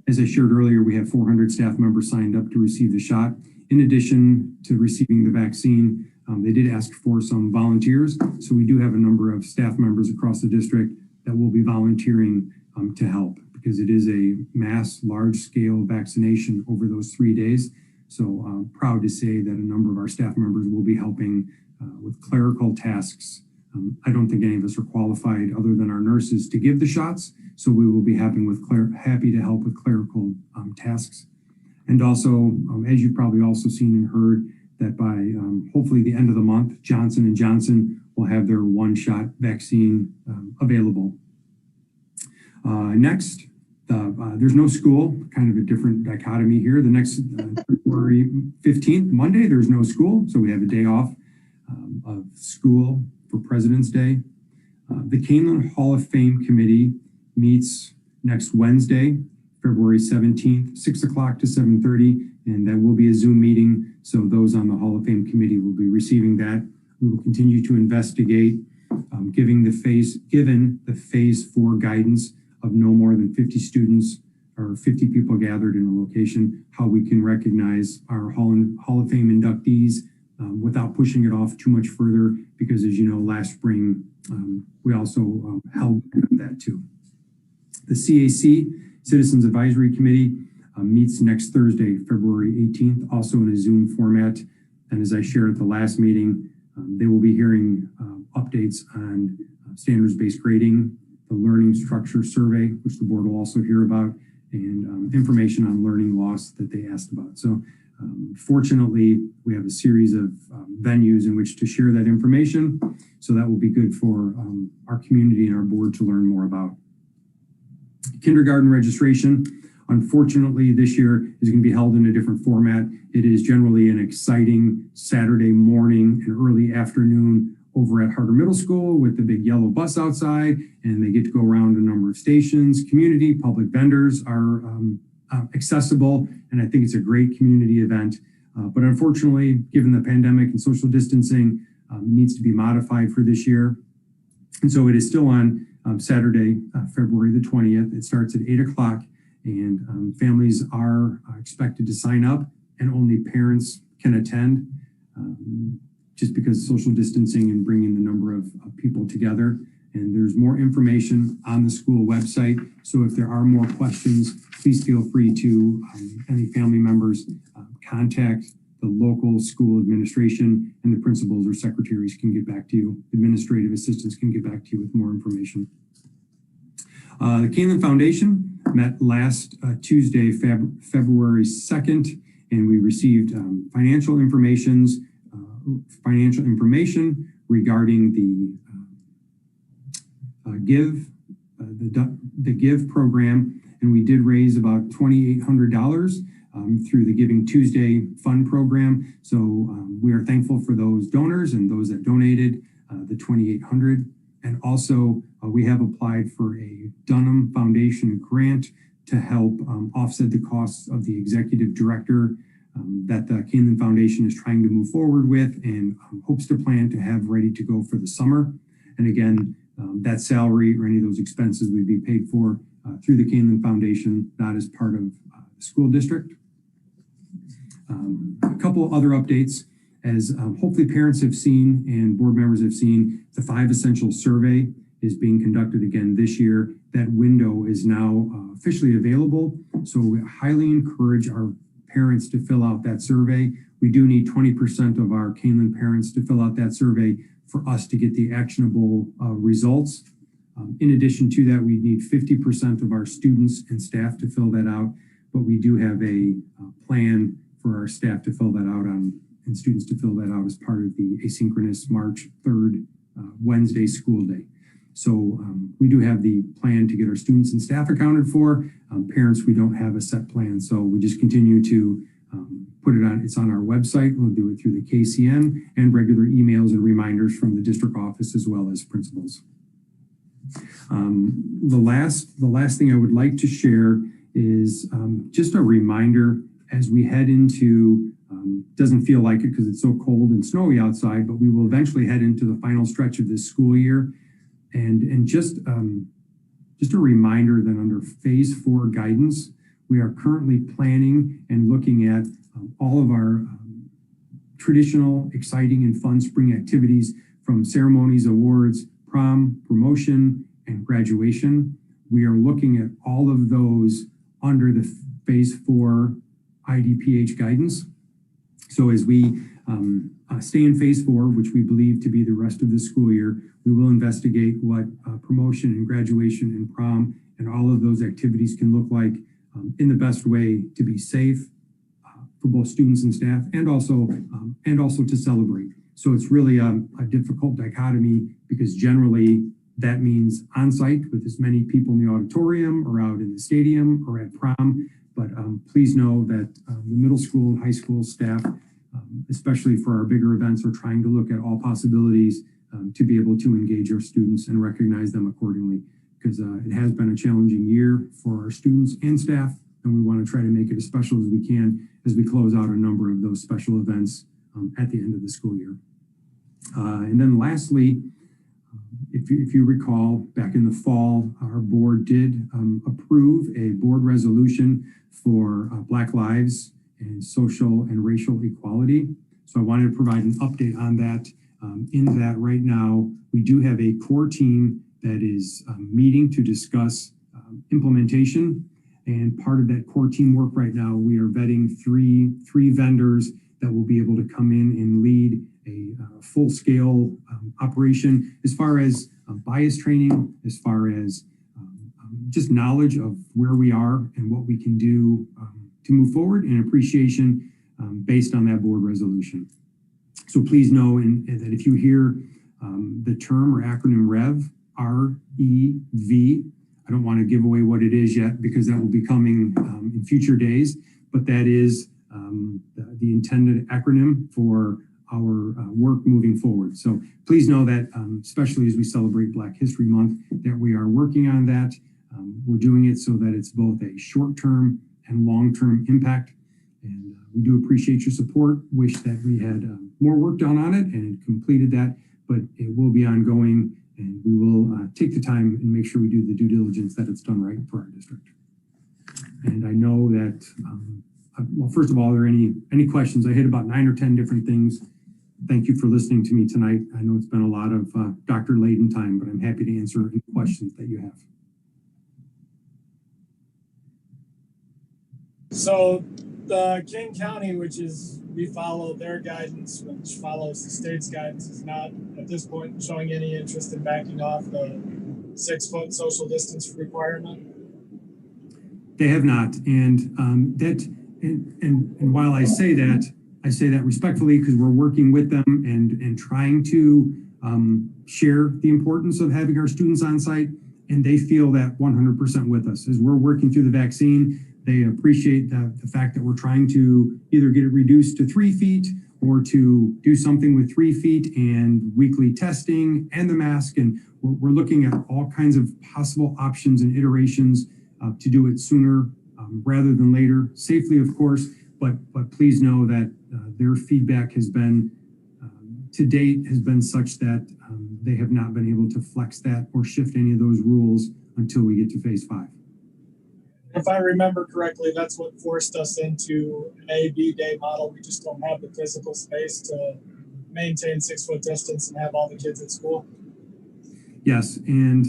as I shared earlier, we have 400 staff members signed up to receive the shot. In addition to receiving the vaccine, they did ask for some volunteers. So we do have a number of staff members across the district that will be volunteering to help, because it is a mass, large-scale vaccination over those 3 days. So I'm proud to say that a number of our staff members will be helping with clerical tasks. I don't think any of us are qualified other than our nurses to give the shots. So we will be happy to help with clerical tasks. And also, as you've probably also seen and heard, that by hopefully the end of the month, Johnson & Johnson will have their one-shot vaccine available. Next, there's no school, kind of a different dichotomy here. The next February 15th, Monday, there's no school. So we have a day off of school for President's Day. The Kaneland Hall of Fame Committee meets next Wednesday, February 17th, 6 o'clock to 7:30, and that will be a Zoom meeting. So those on the Hall of Fame Committee will be receiving that. We will continue to investigate, given the phase 4 guidance of no more than 50 students or 50 people gathered in a location, how we can recognize our Hall of Fame inductees without pushing it off too much further, because as you know, last spring, we also held that too. The CAC, Citizens Advisory Committee, meets next Thursday, February 18th, also in a Zoom format. And as I shared at the last meeting, they will be hearing updates on standards-based grading, the learning structure survey, which the board will also hear about, and information on learning loss that they asked about. So fortunately, we have a series of venues in which to share that information. So that will be good for our community and our board to learn more about. Kindergarten registration, unfortunately, this year is going to be held in a different format. It is generally an exciting Saturday morning and early afternoon over at Harder Middle School with the big yellow bus outside, and they get to go around a number of stations. Community, public vendors are accessible, and I think it's a great community event. But unfortunately, given the pandemic and social distancing, it needs to be modified for this year. And so it is still on Saturday, February the 20th. It starts at 8 o'clock, and families are expected to sign up, and only parents can attend, just because social distancing and bringing the number of people together. And there's more information on the school website. So if there are more questions, please feel free to, any family members, contact the local school administration, and the principals or secretaries can get back to you. Administrative assistants can get back to you with more information. The Kaneland Foundation met last Tuesday, February 2nd, and we received financial information regarding the Give program, and we did raise about $2,800 through the Giving Tuesday Fund program. So we are thankful for those donors and those that donated the $2,800. And also we have applied for a Dunham Foundation grant to help offset the costs of the executive director that the Kaneland Foundation is trying to move forward with, and hopes to plan to have ready to go for the summer. And again, that salary or any of those expenses would be paid for through the Kaneland Foundation, not as part of the school district. A couple of other updates, as hopefully parents have seen and board members have seen, the 5 Essential survey is being conducted again this year. That window is now officially available. So we highly encourage our parents to fill out that survey. We do need 20% of our Kaneland parents to fill out that survey for us to get the actionable results. In addition to that, we need 50% of our students and staff to fill that out, but we do have a plan for our staff to fill that out and students to fill that out as part of the asynchronous March 3rd Wednesday school day. So we do have the plan to get our students and staff accounted for. Parents, we don't have a set plan, so we just continue to put it on. It's on our website. We'll do it through the KCN and regular emails and reminders from the district office as well as principals. The last thing I would like to share is just a reminder as we head into, doesn't feel like it because it's so cold and snowy outside, but we will eventually head into the final stretch of this school year. And just a reminder that under phase 4 guidance, we are currently planning and looking at all of our traditional, exciting, and fun spring activities from ceremonies, awards, prom, promotion, and graduation. We are looking at all of those under the phase 4 IDPH guidance. So as we stay in phase 4, which we believe to be the rest of the school year, we will investigate what promotion and graduation and prom and all of those activities can look like in the best way to be safe for both students and staff, and also to celebrate. So it's really a difficult dichotomy because generally that means on-site with as many people in the auditorium or out in the stadium or at prom. But please know that the middle school and high school staff, especially for our bigger events, are trying to look at all possibilities to be able to engage our students and recognize them accordingly, because it has been a challenging year for our students and staff, and we want to try to make it as special as we can as we close out a number of those special events at the end of the school year. And then lastly, if you recall, back in the fall, our board did approve a board resolution for Black Lives and social and racial equality. So I wanted to provide an update on that. In that right now, we do have a core team that is meeting to discuss implementation. And part of that core team work right now, we are vetting three vendors that will be able to come in and lead a full-scale operation as far as bias training, as far as just knowledge of where we are and what we can do to move forward, and appreciation based on that board resolution. So please know that if you hear the term or acronym REV, R-E-V, I don't want to give away what it is yet because that will be coming in future days, but that is the intended acronym for our work moving forward. So please know that, especially as we celebrate Black History Month, that we are working on that. We're doing it so that it's both a short-term and long-term impact. And we do appreciate your support. Wish that we had more work done on it and completed that, but it will be ongoing, and we will take the time and make sure we do the due diligence that it's done right for our district. And I know that, well, first of all, are there any questions? I hit about 9 or 10 different things. Thank you for listening to me tonight. I know it's been a lot of doctor-laden time, but I'm happy to answer any questions that you have. So the King County, we follow their guidance, which follows the state's guidance, is not at this point showing any interest in backing off the 6-foot social distance requirement. They have not, and and while I say that respectfully because we're working with them and trying to share the importance of having our students on site, and they feel that 100% with us as we're working through the vaccine. They appreciate the fact that we're trying to either get it reduced to 3 feet or to do something with 3 feet and weekly testing and the mask. And we're looking at all kinds of possible options and iterations to do it sooner rather than later, safely, of course. But please know that their feedback has been, to date, has been such that they have not been able to flex that or shift any of those rules until we get to phase 5. If I remember correctly, that's what forced us into an A-B day model. We just don't have the physical space to maintain 6-foot distance and have all the kids at school. Yes, and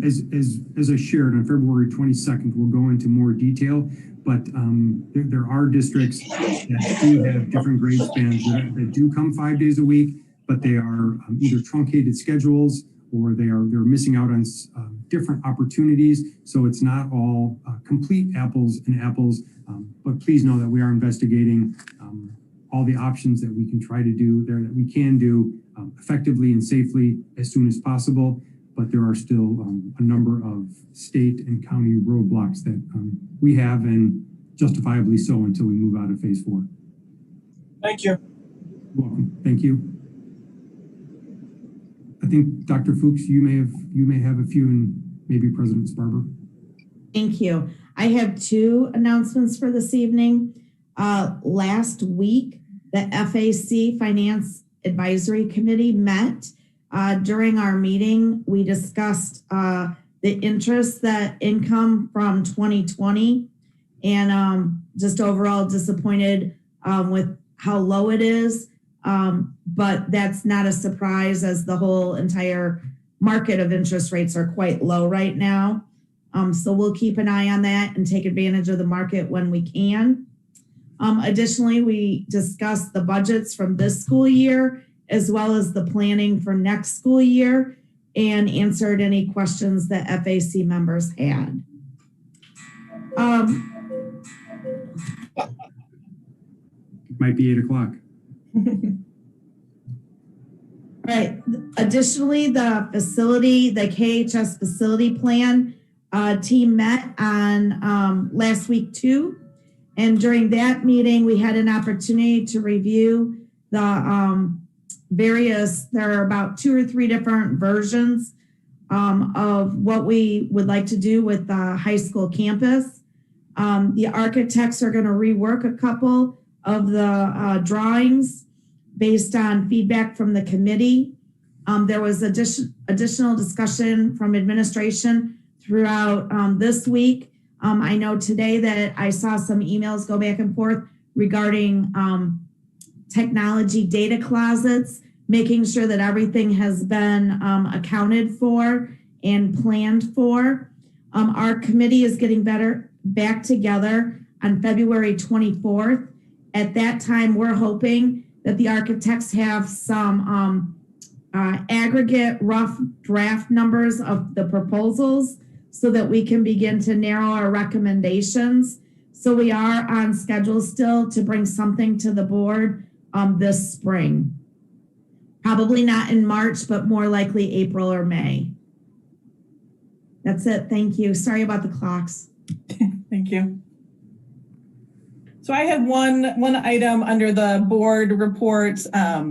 as I shared on February 22nd, we'll go into more detail, but there are districts that do have different grade spans that do come 5 days a week, but they are either truncated schedules or they're missing out on different opportunities. So it's not all complete apples and apples, but please know that we are investigating all the options that we can try to do there, that we can do effectively and safely as soon as possible. But there are still a number of state and county roadblocks that we have, and justifiably so, until we move out of phase 4. Thank you. You're welcome. Thank you. I think Dr. Fuchs, you may have a few, and maybe President Sparber. Thank you. I have 2 announcements for this evening. Last week, the FAC Finance Advisory Committee met. During our meeting, we discussed the interest that income from 2020 and just overall disappointed with how low it is. But that's not a surprise, as the whole entire market of interest rates are quite low right now. So we'll keep an eye on that and take advantage of the market when we can. Additionally, we discussed the budgets from this school year, as well as the planning for next school year, and answered any questions that FAC members had. It might be 8 o'clock. Right. Additionally, the KHS facility plan team met on last week too. And during that meeting, we had an opportunity to review the there are about 2 or 3 different versions of what we would like to do with the high school campus. The architects are going to rework a couple of the drawings based on feedback from the committee. There was additional discussion from administration throughout this week. I know today that I saw some emails go back and forth regarding technology data closets, making sure that everything has been accounted for and planned for. Our committee is getting back together on February 24th. At that time, we're hoping that the architects have some aggregate rough draft numbers of the proposals so that we can begin to narrow our recommendations. So we are on schedule still to bring something to the board this spring. Probably not in March, but more likely April or May. That's it. Thank you. Sorry about the clocks. Thank you. So I had one item under the board report. I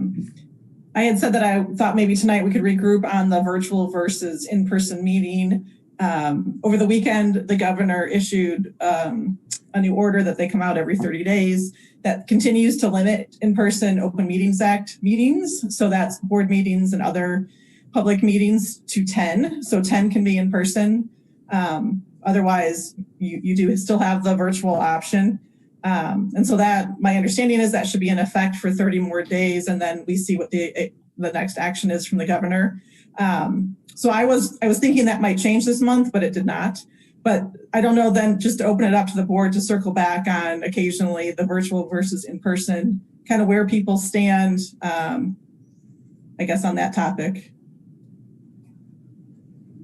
had said that I thought maybe tonight we could regroup on the virtual versus in-person meeting. Over the weekend, the governor issued a new order that they come out every 30 days that continues to limit in-person Open Meetings Act meetings. So that's board meetings and other public meetings to 10. So 10 can be in person. Otherwise, you do still have the virtual option. And so that, my understanding is that should be in effect for 30 more days. And then we see what the next action is from the governor. So I was thinking that might change this month, but it did not. But I don't know then, just to open it up to the board to circle back on occasionally the virtual versus in-person, kind of where people stand, I guess, on that topic.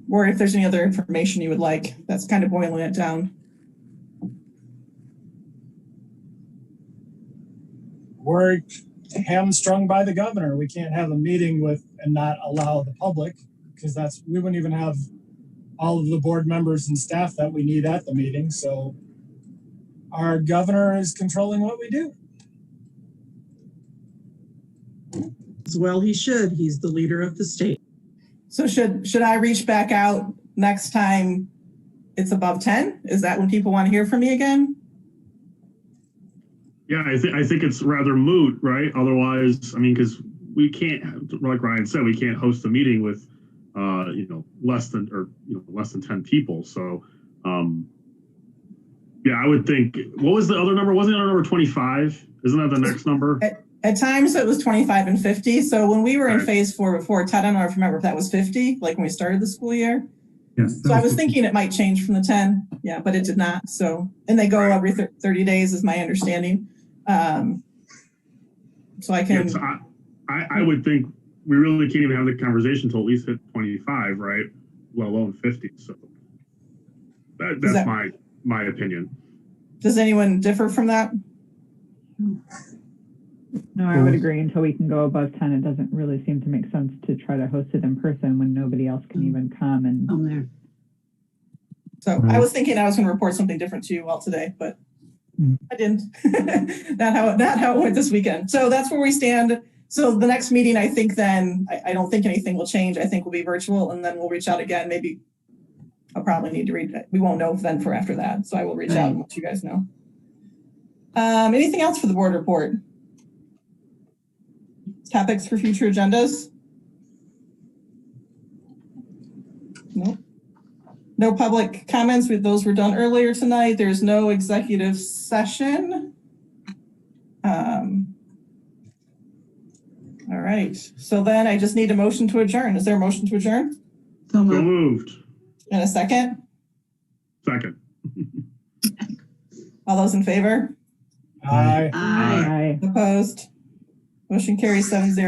Or if there's any other information you would like, that's kind of boiling it down. We're hamstrung by the governor. We can't have a meeting with and not allow the public, because we wouldn't even have all of the board members and staff that we need at the meeting. So our governor is controlling what we do. As well, he should. He's the leader of the state. So should I reach back out next time it's above 10? Is that when people want to hear from me again? Yeah, I think it's rather moot, right? Otherwise, I mean, because we can't, like Ryan said, we can't host a meeting with, less than 10 people. So, yeah, I would think. What was the other number? Wasn't it number 25? Isn't that the next number? At times it was 25 and 50. So when we were in Right. phase 4 before, Ted, I don't know if you remember if that was 50, like when we started the school year. Yes. So I was thinking it might change from the 10. Yeah, but it did not. So, and they go every 30 days is my understanding. So I can. Yes, I would think we really can't even have the conversation until at least hit 25, right? Let alone 50. So that's my opinion. Does anyone differ from that? No, I would agree. Until we can go above 10, it doesn't really seem to make sense to try to host it in person when nobody else can even come. And there. So I was thinking I was going to report something different to you all today, but I didn't. not how it went this weekend. So that's where we stand. So the next meeting, I think then, I don't think anything will change. I think we'll be virtual, and then we'll reach out again. Maybe I'll probably need to read. We won't know then for after that. So I will reach out and let you guys know. Anything else for the board report? Topics for future agendas? Nope. No public comments. Those were done earlier tonight. There's no executive session. All right. So then I just need a motion to adjourn. Is there a motion to adjourn? So So moved. moved. And a second? Second. All those in favor? Aye. Aye. I Opposed? Motion carries 7-0.